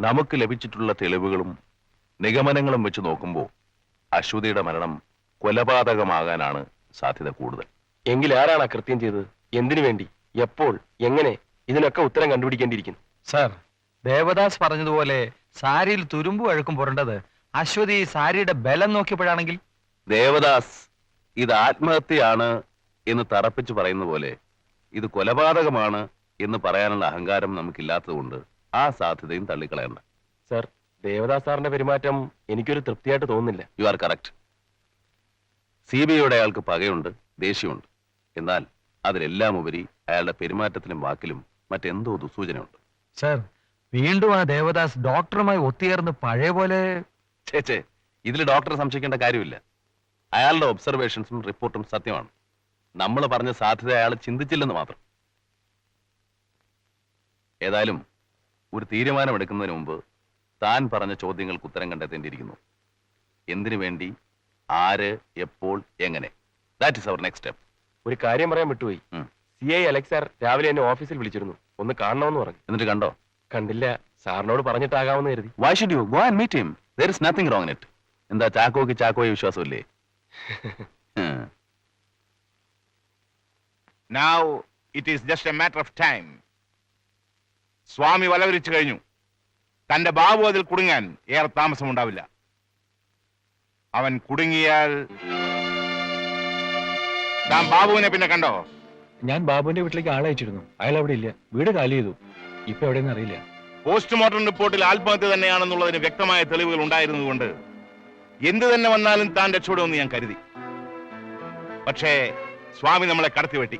നമുക്ക് ലഭിച്ചിട്ടുള്ള തെളിവുകളും നിഗമനങ്ങളും വെച്ച് നോക്കുമ്പോൾ അശ്വതിയുടെ മരണം കൊലപാതകമാകാനാണ് സാധ്യത കൂടുതൽ. എങ്കിൽ ആരാണ് ആ കൃത്യം ചെയ്തത്? എന്തിനു വേണ്ടി? എപ്പോൾ? എങ്ങനെ? ഇതിനൊക്കെ ഉത്തരം കണ്ടുപിടിക്കേണ്ടിയിരിക്കുന്നു. സാർ, ദേവദാസ് പറഞ്ഞതുപോലെ സാരിയിൽ തുരുമ്പ് അഴുക്കും പുരണ്ടത് അശ്വതി സാരിയുടെ ബലം നോക്കിയപ്പോഴാണെങ്കിൽ ദേവദാസ് ഇത് ആത്മഹത്യയാണ് എന്ന് തറപ്പിച്ച് പറയുന്ന പോലെ ഇത് കൊലപാതകമാണ് എന്ന് പറയാനുള്ള അഹങ്കാരം നമുക്കില്ലാത്തതുകൊണ്ട് ആ സാധ്യതയും തള്ളിക്കളയണ്ട. സർ, ദേവദാസ് സാറിന്റെ പെരുമാറ്റം എനിക്കൊരു തൃപ്തിയായിട്ട് തോന്നുന്നില്ല. You are correct. CBIയുടെ അയാൾക്ക് പകയുണ്ട്, ദേഷ്യമുണ്ട്. എന്നാൽ അതിലെല്ലാം ഉപരി അയാളുടെ പെരുമാറ്റത്തിലും വാക്കിലും മറ്റെന്തോ ദുസൂചനയുണ്ട്. സർ, വീണ്ടും ആ ദേവദാസ് ഡോക്ടറുമായി ഒത്തുചേർന്ന് പഴയ പോലെ. ചേച്ചേ, ഇതിൽ ഡോക്ടറെ സംശയിക്കേണ്ട കാര്യമില്ല. അയാളുടെ ഒബ്സർവേഷൻസും റിപ്പോർട്ടും സത്യമാണ്. നമ്മൾ പറഞ്ഞ സാധ്യത അയാൾ ചിന്തിച്ചില്ലെന്ന് മാത്രം. ഏതായാലും ഒരു തീരുമാനമെടുക്കുന്നതിന് മുമ്പ് താൻ പറഞ്ഞ ചോദ്യങ്ങൾക്ക് ഉത്തരം കണ്ടെത്തേണ്ടിയിരിക്കുന്നു. എന്തിനു വേണ്ടി, ആര്, എപ്പോൾ, എങ്ങനെ? That is our next step. ഒരു കാര്യം പറയാൻ വിട്ടുപോയി. CI അലക്സ് സാർ രാവിലെ എന്നെ ഓഫീസിൽ വിളിച്ചിരുന്നു. ഒന്ന് കാണണമെന്ന് പറഞ്ഞു. എന്നിട്ട് കണ്ടോ? കണ്ടില്ല. സാറിനോട് പറഞ്ഞിട്ടാകാമെന്ന് കരുതി. Why should you go and meet him? There is nothing wrong in it. എന്താ ചാക്കോയ്ക്ക് ചാക്കോയെ വിശ്വാസമില്ലേ? Now it is just a matter of time. സ്വാമി വലവരിച്ചു കഴിഞ്ഞു. തന്റെ ബാബു അതിൽ കുടുങ്ങാൻ ഏറെ താമസമുണ്ടാവില്ല. അവൻ കുടുങ്ങിയാൽ താൻ ബാബുവിനെ പിന്നെ കണ്ടോ? ഞാൻ ബാബുവിന്റെ വീട്ടിലേക്ക് ആളയച്ചിരുന്നു. അയാൾ അവിടെ ഇല്ല. വീട് കാലി ചെയ്തു. ഇപ്പൊ എവിടെയെന്ന് അറിയില്ല. പോസ്റ്റ്മോർട്ടം റിപ്പോർട്ടിൽ ആത്മഹത്യ തന്നെയാണെന്നുള്ളതിന് വ്യക്തമായ തെളിവുകൾ ഉണ്ടായിരുന്നതുകൊണ്ട് എന്ത് തന്നെ വന്നാലും താൻ രക്ഷപ്പെടുമെന്ന് ഞാൻ കരുതി. പക്ഷേ സ്വാമി നമ്മളെ കടത്തിവെട്ടി.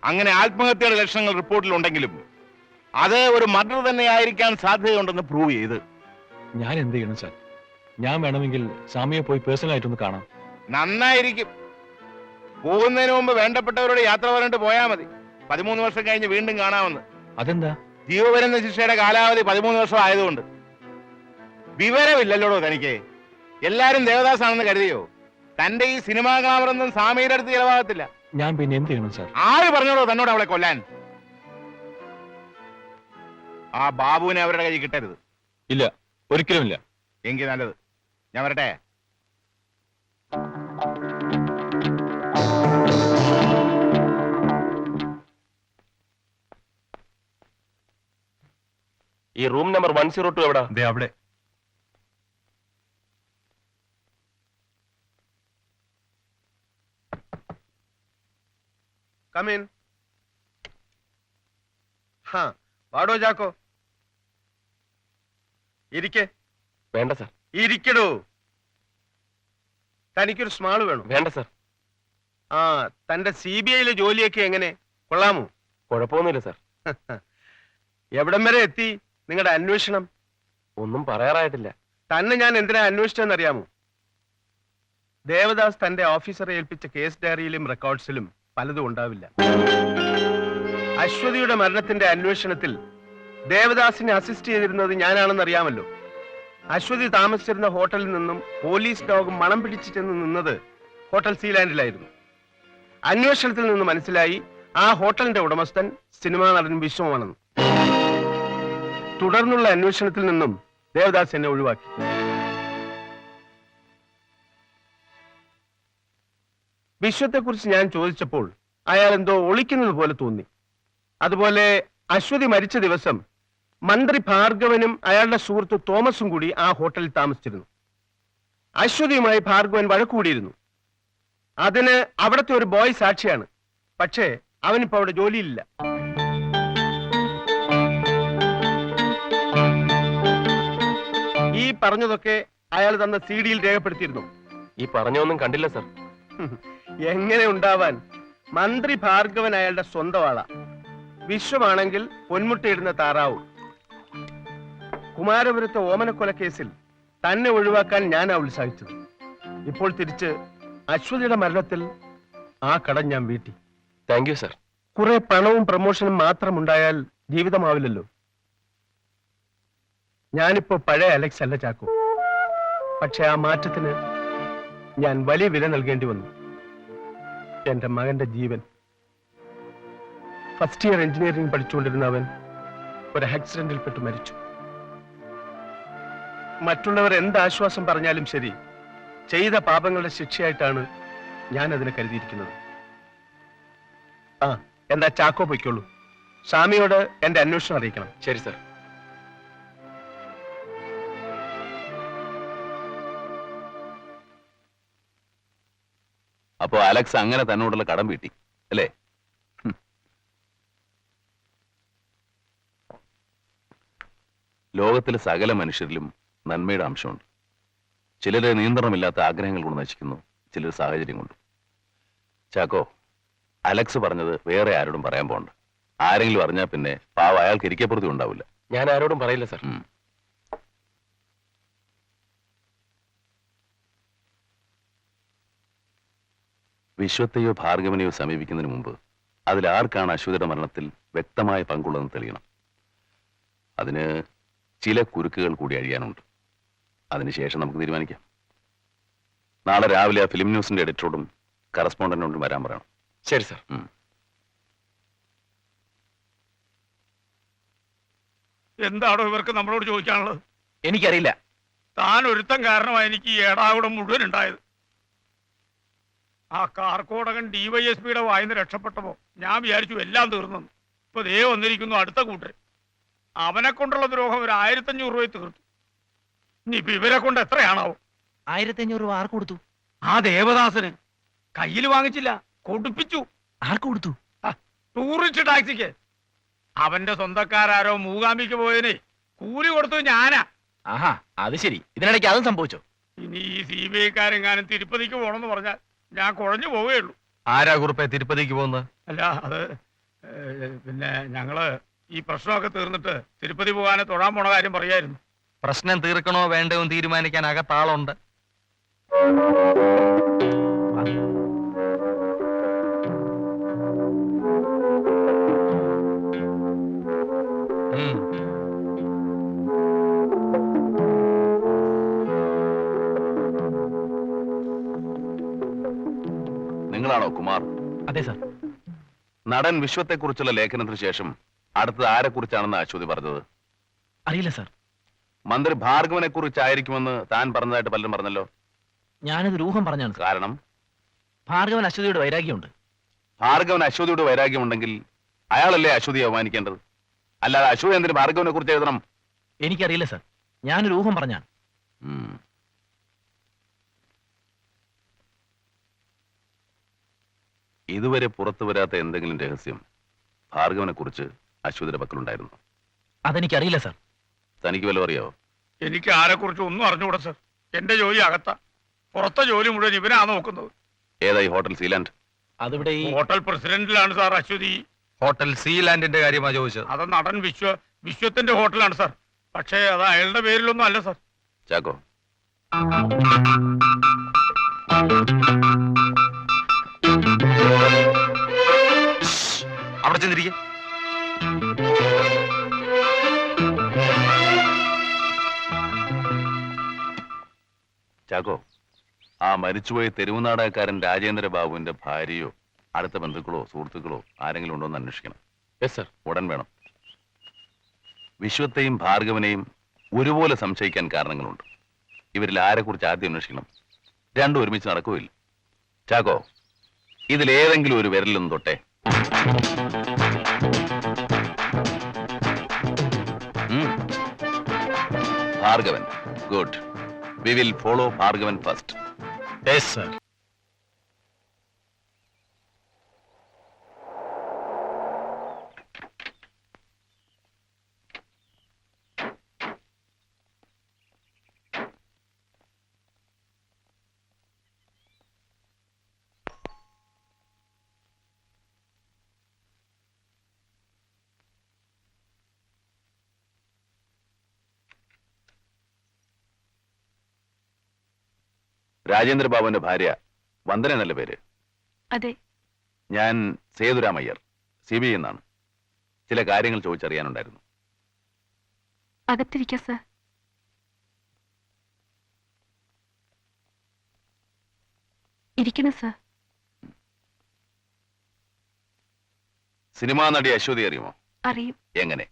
അങ്ങനെ ആത്മഹത്യയുടെ ലക്ഷണങ്ങൾ റിപ്പോർട്ടിൽ ഉണ്ടെങ്കിലും അത് ഒരു മർഡർ തന്നെയായിരിക്കാൻ സാധ്യതയുണ്ടെന്ന് പ്രൂവ് ചെയ്ത്. ഞാൻ എന്ത് ചെയ്യണം സാർ? ഞാൻ വേണമെങ്കിൽ സ്വാമിയെ പോയി പേഴ്സണലായിട്ടൊന്ന് കാണാം. നന്നായിരിക്കും. പോകുന്നതിന് മുമ്പ് വേണ്ടപ്പെട്ടവരോട് യാത്ര പറഞ്ഞിട്ട് പോയാൽ മതി. 13 വർഷം കഴിഞ്ഞ് വീണ്ടും കാണാമെന്ന്. അതെന്താ? ജീവപര്യന്ത ശിക്ഷയുടെ കാലാവധി 13 വർഷം ആയതുകൊണ്ട്. വിവരമില്ലല്ലോടോ തനിക്ക്. എല്ലാരും ദേവദാസാണെന്ന് കരുതിയോ? തന്റെ ഈ സിനിമാ ഗ്ലാമറൊന്നും സ്വാമിയുടെ അടുത്ത് ചിലവാകത്തില്ല. ഞാൻ പിന്നെ എന്ത് ചെയ്യണം സാർ? ആര് പറഞ്ഞോളൂ തന്നോട് അവളെ കൊല്ലാൻ? ആ ബാബുവിനെ അവരുടെ കയ്യിൽ കിട്ടരുത്. ഇല്ല, ഒരിക്കലുമില്ല. എങ്കിൽ നല്ലത്. ഞാൻ വരട്ടെ. ഈ റൂം നമ്പർ 102 എവിടാ? അവിടെ. Come in. हाँ, വാടോ ജാക്കോ. ഇരിക്കെ. വേണ്ട സാർ. ഇരിക്കടോ. തനിക്കൊരു സ്മാള് വേണം? വേണ്ട സാർ. ആ, തന്റെ CBIയിലെ ജോലിയൊക്കെ എങ്ങനെ? കൊള്ളാമോ? കുഴപ്പമൊന്നുമില്ല സാർ. എവിടം വരെ എത്തി നിങ്ങളുടെ അന്വേഷണം? ഒന്നും പറയാറായിട്ടില്ല. തന്നെ ഞാൻ എന്തിനാ അന്വേഷിച്ചെന്നറിയാമോ? ദേവദാസ് തന്റെ ഓഫീസറെ ഏൽപ്പിച്ച കേസ് ഡയറിയിലും റെക്കോർഡ്സിലും പലതും ഉണ്ടാവില്ല. അശ്വതിയുടെ മരണത്തിന്റെ അന്വേഷണത്തിൽ ദേവദാസിനെ അസിസ്റ്റ് ചെയ്തിരുന്നത് ഞാനാണെന്ന് അറിയാമല്ലോ. അശ്വതി താമസിച്ചിരുന്ന ഹോട്ടലിൽ നിന്നും പോലീസ് ഡോഗ് മണം പിടിച്ചു ചെന്ന് നിന്നത് ഹോട്ടൽ സീലാൻഡിലായിരുന്നു. അന്വേഷണത്തിൽ നിന്ന് മനസ്സിലായി ആ ഹോട്ടലിന്റെ ഉടമസ്ഥൻ സിനിമാ നടൻ വിശ്വമാണെന്ന്. തുടർന്നുള്ള അന്വേഷണത്തിൽ നിന്നും ദേവദാസ് എന്നെ ഒഴിവാക്കി. വിശ്വത്തെക്കുറിച്ച് ഞാൻ ചോദിച്ചപ്പോൾ അയാൾ എന്തോ ഒളിക്കുന്നത് പോലെ തോന്നി. അതുപോലെ അശ്വതി മരിച്ച ദിവസം മന്ത്രി ഭാർഗവനും അയാളുടെ സുഹൃത്ത് തോമസും കൂടി ആ ഹോട്ടലിൽ താമസിച്ചിരുന്നു. അശ്വതിയുമായി ഭാർഗവൻ വഴക്കുകൂടിയിരുന്നു. അതിന് അവിടുത്തെ ഒരു ബോയ് സാക്ഷിയാണ്. പക്ഷേ അവനിപ്പോ അവിടെ ജോലിയില്ല. ഈ പറഞ്ഞതൊക്കെ അയാൾ തന്ന CD-യിൽ രേഖപ്പെടുത്തിയിരുന്നു. ഈ പറഞ്ഞൊന്നും കണ്ടില്ല സാർ. എങ്ങനെ ഉണ്ടാവാൻ? മന്ത്രി ഭാർഗവൻ അയാളുടെ സ്വന്തം ആളാ. വിശ്വമാണെങ്കിൽ പൊന്മുട്ടയിടുന്ന താറാവും. കുമാരപുരത്തെ ഓമനക്കൊല കേസിൽ തന്നെ ഒഴിവാക്കാൻ ഞാനാ ഉത്സാഹിച്ചത്. ഇപ്പോൾ തിരിച്ച് അശ്വതിയുടെ മരണത്തിൽ ആ കടം ഞാൻ വീട്ടി. Thank you sir. കുറെ പണവും പ്രമോഷനും മാത്രം ഉണ്ടായാൽ ജീവിതമാവില്ലല്ലോ. ഞാനിപ്പോ പഴയ അലക്സ് അല്ല ചാക്കോ. പക്ഷെ ആ മാറ്റത്തിന് ഞാൻ വലിയ വില നൽകേണ്ടി വന്നു. എന്റെ മകന്റെ ജീവൻ. ഫസ്റ്റ് ഇയർ എഞ്ചിനീയറിംഗ് പഠിച്ചുകൊണ്ടിരുന്ന അവൻ ഒരു ആക്സിഡന്റിൽ പെട്ട് മരിച്ചു. മറ്റുള്ളവർ എന്ത് ആശ്വാസം പറഞ്ഞാലും ശരി, ചെയ്ത പാപങ്ങളുടെ ശിക്ഷയായിട്ടാണ് ഞാൻ അതിനെ കരുതിയിരിക്കുന്നത്. ആ, എന്താ ചാക്കോ പൊയ്ക്കോളൂ. സ്വാമിയോട് എന്റെ അന്വേഷണം അറിയിക്കണം. ശരി സർ. അപ്പോ അലക്സ് അങ്ങനെ തന്നോടുള്ള കടം വീട്ടി അല്ലേ? ലോകത്തിലെ സകല മനുഷ്യരിലും നന്മയുടെ അംശമുണ്ട്. ചിലരെ നിയന്ത്രണമില്ലാത്ത ആഗ്രഹങ്ങൾ കൊണ്ട് നശിക്കുന്നു, ചിലർ സാഹചര്യം കൊണ്ട്. ചാക്കോ, അലക്സ് പറഞ്ഞത് വേറെ ആരോടും പറയാൻ പോണ്ട. ആരെങ്കിലും അറിഞ്ഞാൽ പിന്നെ പാവം അയാൾക്ക് ഇരിക്കപ്പുറത്തും ഉണ്ടാവില്ല. ഞാൻ ആരോടും പറയില്ല സർ. വിശ്വത്തെയോ ഭാർഗവനെയോ സമീപിക്കുന്നതിന് മുമ്പ് അതിലാർക്കാണ് അശ്വതിയുടെ മരണത്തിൽ വ്യക്തമായ പങ്കുള്ളതെന്ന് തെളിയണം. അതിന് ചില കുരുക്കുകൾ കൂടി അഴിയാനുണ്ട്. അതിനുശേഷം നമുക്ക് തീരുമാനിക്കാം. നാളെ രാവിലെ ആ ഫിലിം ന്യൂസിന്റെ എഡിറ്ററോടും കറസ്പോണ്ടന്റിനോടും വരാൻ പറയണം. ശരി സർ. എന്താണോ ഇവർക്ക് നമ്മളോട് ചോദിക്കാനുള്ളത്? എനിക്കറിയില്ല. താൻ ഒരുത്തം കാരണമായി എനിക്ക് ഈ ഏടാകൂടം മുഴുവൻ ഉണ്ടായത്. ആ കാർക്കോടകൻ DYSPയുടെ വായിന്ന് രക്ഷപ്പെട്ടപ്പോ ഞാൻ വിചാരിച്ചു എല്ലാം തീർന്നു. ഇപ്പൊ ദേ വന്നിരിക്കുന്നു അടുത്ത കൂട്ടര്. അവനെ കൊണ്ടുള്ള ദ്രോഹം ഒരു 1500 രൂപ തീർത്തു. ഇനിയിപ്പൊ ഇവരെ കൊണ്ട് എത്രയാണാവും? 1500 രൂപ ആർക്ക് കൊടുത്തു? ആ ദേവദാസന്. കയ്യിൽ വാങ്ങിച്ചില്ല, കൊടുപ്പിച്ചു. ആർക്ക് കൊടുത്തു? ടൂറിസ്റ്റ് ടാക്സിക്ക്. അവന്റെ സ്വന്തക്കാരോ മൂകാംബിക്ക് പോയതിന് കൂലി കൊടുത്തു ഞാനാ. ആഹാ, അത് ശരി. ഇതിനിടയ്ക്ക് അതും സംഭവിച്ചോ? ഇനി ഈ CBI-കാരെങ്ങാനും തിരുപ്പതിക്ക് പോകണമെന്ന് പറഞ്ഞാൽ ഞാൻ കുഴഞ്ഞു പോവുകയുള്ളൂ. ആരാ കുറുപ്പെ തിരുപ്പതിക്ക് പോകുന്നത്? അല്ല, അത് പിന്നെ ഞങ്ങള് ഈ പ്രശ്നമൊക്കെ തീർന്നിട്ട് തിരുപ്പതി പോകാനെ തൊഴാൻ പോണ കാര്യം പറയായിരുന്നു. പ്രശ്നം തീർക്കണോ വേണ്ടോ എന്ന് തീരുമാനിക്കാൻ അകത്താളുണ്ട്. നിങ്ങളാണോ കുമാർ? അതെ സർ. നടൻ വിശ്വത്തെക്കുറിച്ചുള്ള ലേഖനത്തിന് ശേഷം അടുത്തത് ആരെക്കുറിച്ചാണെന്ന് അശ്വതി പറഞ്ഞത്? അറിയില്ല സർ. മന്ത്രി ഭാർഗവനെ കുറിച്ചായിരിക്കുമെന്ന് താൻ പറഞ്ഞതായിട്ട് പലരും പറഞ്ഞല്ലോ. ഞാനത് രൂഹം പറഞ്ഞാണ്. കാരണം ഭാർഗവൻ അശ്വതിയുടെ വൈരാഗ്യമുണ്ട്. ഭാർഗവൻ അശ്വതിയുടെ വൈരാഗ്യമുണ്ടെങ്കിൽ അയാളല്ലേ അശ്വതിയെ അവമാനിക്കേണ്ടത്? അല്ലാതെ അശ്വതി എന്തിന് ഭാർഗവനെ കുറിച്ച് എഴുതണം? എനിക്കറിയില്ല സർ. ഞാനൊരു രൂഹം പറഞ്ഞാണ്. ഇതുവരെ പുറത്തു വരാത്ത എന്തെങ്കിലും രഹസ്യം ഭാർഗവനെ കുറിച്ച് അശ്വതിയുടെ പക്കലുണ്ടായിരുന്നു? അതെനിക്കറിയില്ല സർ. തനിക്ക് വല്ലതും അറിയാവോ? എനിക്ക് ആരെക്കുറിച്ച് ഒന്നും അറിഞ്ഞുകൂടാ സർ. എന്റെ ജോലി അകത്താ. പുറത്തെ ജോലി മുഴുവൻ ഇവനാ നോക്കുന്നത്. ഏതായി ഹോട്ടൽ സീലാൻഡ്? അതിവിടെ ഈ ഹോട്ടൽ പ്രസിഡന്റിലാണ് സാർ അശ്വതി. ഹോട്ടൽ സീലാൻഡിന്റെ കാര്യമാ ചോദിച്ചത്. അത് നടൻ വിശ്വത്തിന്റെ ഹോട്ടലാണ് സാർ. പക്ഷേ അത് അയാളുടെ പേരിലൊന്നും അല്ല സാർ. ചാക്കോ, അവിടെ ചെന്നിരിക്കെ. ചാക്കോ, ആ മരിച്ചുപോയ തെരുവ് നാടകക്കാരൻ രാജേന്ദ്ര ബാബുവിന്റെ ഭാര്യയോ അടുത്ത ബന്ധുക്കളോ സുഹൃത്തുക്കളോ ആരെങ്കിലും ഉണ്ടോ എന്ന് അന്വേഷിക്കണം. Yes sir. ഉടൻ വേണം. വിശ്വത്തെയും ഭാർഗവനെയും ഒരുപോലെ സംശയിക്കാൻ കാരണങ്ങളുണ്ട്. ഇവരിൽ ആരെക്കുറിച്ച് ആദ്യം അന്വേഷിക്കണം? രണ്ടും ഒരുമിച്ച് നടക്കുകയില്ല. ചാക്കോ, ഇതിലേതെങ്കിലും ഒരു വിരലൊന്നും തൊട്ടേ. Bhargavan. Good. We will follow Bhargavan first. Yes sir. Rajendra ബാബുവിന്റെ ഭാര്യ വന്ദന എന്നല്ല പേര്? അതെ. ഞാൻ സേതുരാമയ്യർ, CBI എന്നാണ്. ചില കാര്യങ്ങൾ ചോദിച്ചറിയാനുണ്ടായിരുന്നു. അകത്തിരിക്ക സർ. ഇരിക്കണം സർ. സിനിമാ നടി അശ്വതി അറിയുമോ? അറിയും. എങ്ങനെ?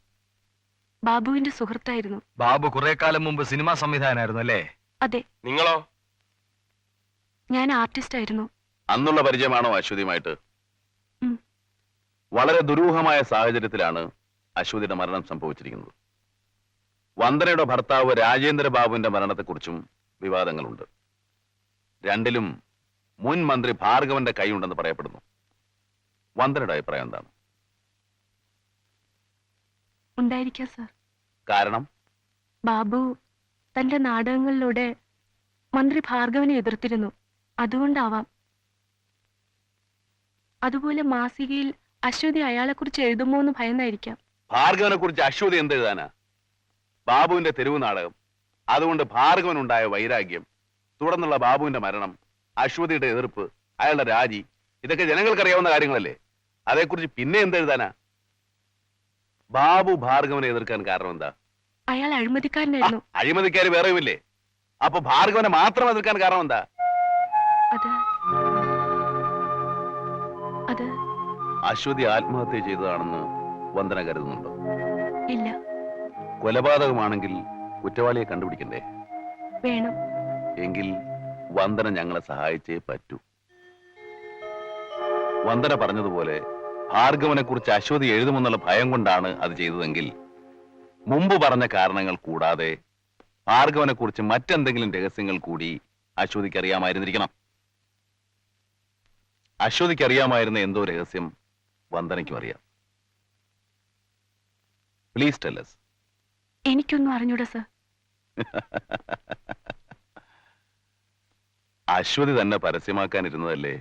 ബാബുവിന്റെ സുഹൃത്തായിരുന്നു. ബാബു കുറെ കാലം മുമ്പ് സിനിമാ സംവിധായകനായിരുന്നു അല്ലേ? അതെ, നിങ്ങളോ? ഞാൻ ആർട്ടിസ്റ്റ് ആയിരുന്നു. അന്നുള്ള പരിചയമാണോ അശ്വതിയുമായിട്ട്? ഉം. വളരെ ദുരൂഹമായ സാഹചര്യത്തിലാണ് അശ്വതിയുടെ മരണം സംഭവിച്ചിരിക്കുന്നത്. വന്ദനയുടെ ഭർത്താവ് രാജേന്ദ്ര ബാബുവിന്റെ മരണത്തെക്കുറിച്ചും വിവാദങ്ങളുണ്ട്. രണ്ടിലും മുൻ മന്ത്രി ഭാർഗവന്റെ കൈയുണ്ടെന്ന് പറയപ്പെടുന്നു. വന്ദനയുടെ അഭിപ്രായം എന്താണ്? ഉണ്ടായിരിക്കാം സർ. കാരണം ബാബു തന്റെ നാടകങ്ങളിലൂടെ മന്ത്രി ഭാർഗവനെ എതിർത്തിരുന്നു. അതുകൊണ്ടാവാം. അതുപോലെ മാസികയിൽ അശ്വതി അയാളെക്കുറിച്ച് എഴുതുമോ എന്ന് ഭയന്നായിരിക്കാം. ഭാർഗവനെ കുറിച്ച് അശ്വതി എന്തെഴുതാനാ? ബാബുവിന്റെ തെരുവ് നാടകം, അതുകൊണ്ട് ഭാർഗവനുണ്ടായ വൈരാഗ്യം, തുടർന്നുള്ള ബാബുവിന്റെ മരണം, അശ്വതിയുടെ എതിർപ്പ്, അയാളുടെ രാജി, ഇതൊക്കെ ജനങ്ങൾക്കറിയാവുന്ന കാര്യങ്ങളല്ലേ? അതേക്കുറിച്ച് പിന്നെ എന്തെഴുതാനാ? ബാബു ഭാർഗവനെ എതിർക്കാൻ കാരണം എന്താ? അയാൾ അഴിമതിക്കാരനായിരുന്നു. അഴിമതിക്കാര് വേറെയുമില്ലേ? അപ്പൊ ഭാർഗവനെ മാത്രം എതിർക്കാൻ കാരണം എന്താ? അത് അത് അശ്വതി ആത്മഹത്യ ചെയ്തതാണെന്ന് വന്ദന കരുതുന്നുണ്ടോ? ഇല്ല. കൊലപാതകമാണെങ്കിൽ കുറ്റവാളിയെ കണ്ടുപിടിക്കണ്ടേ? വേണം. എങ്കിൽ വന്ദന ഞങ്ങളെ സഹായിച്ചേ പറ്റൂ. വന്ദന പറഞ്ഞതുപോലെ ഭാർഗവനെ കുറിച്ച് അശ്വതി എഴുതുമെന്നുള്ള ഭയം കൊണ്ടാണ് അത് ചെയ്തതെങ്കിൽ മുമ്പ് പറഞ്ഞ കാരണങ്ങൾ കൂടാതെ ഭാർഗവനെ കുറിച്ച് മറ്റെന്തെങ്കിലും രഹസ്യങ്ങൾ കൂടി അശ്വതിക്ക് അറിയാമായിരുന്നിരിക്കണം. അശ്വതിക്ക് അറിയാമായിരുന്ന എന്തോ രഹസ്യം വന്ദനയ്ക്കും അറിയാം. Please tell us. എനിക്കൊന്നും അറിഞ്ഞൂടാ സർ. അശ്വതി തന്നെ പരസ്യമാക്കാനിരുന്നതല്ലേ,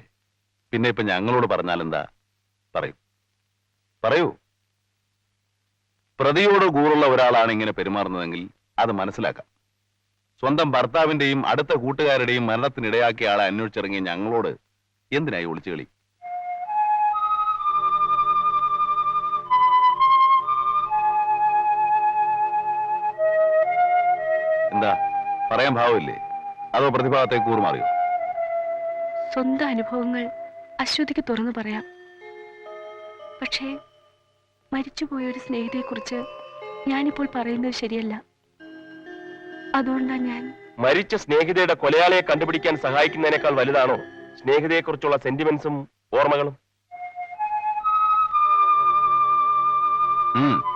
പിന്നെ ഇപ്പൊ ഞങ്ങളോട് പറഞ്ഞാലെന്താ? പറയൂ പറയൂ. പ്രതിയോട് കൂറുള്ള ഒരാളാണ് ഇങ്ങനെ പെരുമാറുന്നതെങ്കിൽ അത് മനസ്സിലാക്കാം. സ്വന്തം ഭർത്താവിന്റെയും അടുത്ത കൂട്ടുകാരുടെയും മരണത്തിനിടയാക്കിയ ആളെ അന്വേഷിച്ചിറങ്ങിയ ഞങ്ങളോട് എന്തിനായി ഒളിച്ചുകളി? എന്താ പറയാൻ ഭാവമില്ലേ? അതോ പ്രതിഭാഗത്തെ കൂറുമാറിയോ? സ്വന്തം അനുഭവങ്ങൾ അശ്വതിക്ക് തുറന്നു പറയാം. പക്ഷേ മരിച്ചുപോയ ഒരു സ്നേഹിതയെക്കുറിച്ച് ഞാനിപ്പോൾ പറയുന്നത് ശരിയല്ല. അതുകൊണ്ടാണ് ഞാൻ മരിച്ച സ്നേഹിതയുടെ കൊലയാളിയെ കണ്ടുപിടിക്കാൻ സഹായിക്കുന്നതിനേക്കാൾ വലുതാണോ സ്നേഹിതയെക്കുറിച്ചുള്ള സെന്റിമെന്റ്സും ഓർമ്മകളും?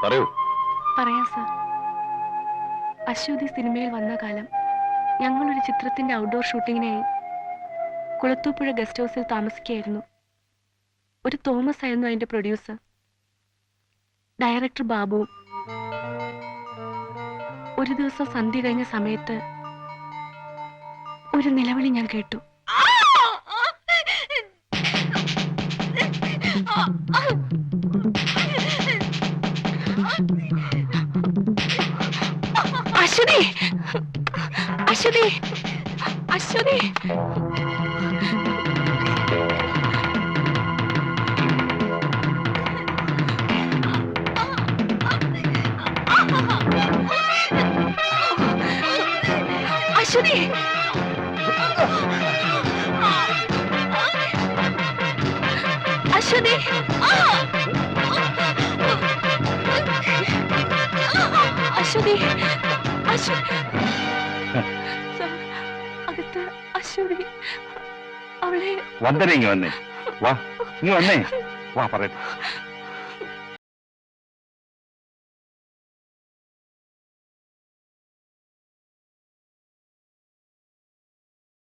പറയൂ. പറയാം സർ. അശ്വതി സിനിമയിൽ വന്ന കാലം ഞങ്ങളൊരു ചിത്രത്തിന്റെ ഔട്ട്ഡോർ ഷൂട്ടിങ്ങിനായി കുളത്തൂപ്പുഴ ഗസ്റ്റ് ഹൗസിൽ താമസിക്കുകയായിരുന്നു. ഒരു തോമസ് ആയിരുന്നു അതിന്റെ പ്രൊഡ്യൂസർ. ഡയറക്ടർ ബാബുവും. ഒരു ദിവസം സന്ധ്യ കഴിഞ്ഞ സമയത്ത് ഒരു നിലവിളി ഞാൻ കേട്ടു. അശ്വതി, അശ്വതി, അശ്വതി. അശ്വതി, അശ്വതി, അശ്വതി, അകത്ത് അശ്വതി. അവളെ വന്ദന ഇങ്ങ് വന്നേ. വാ ഇങ്ങ് വന്നേ. വാ പറയട്ടെ.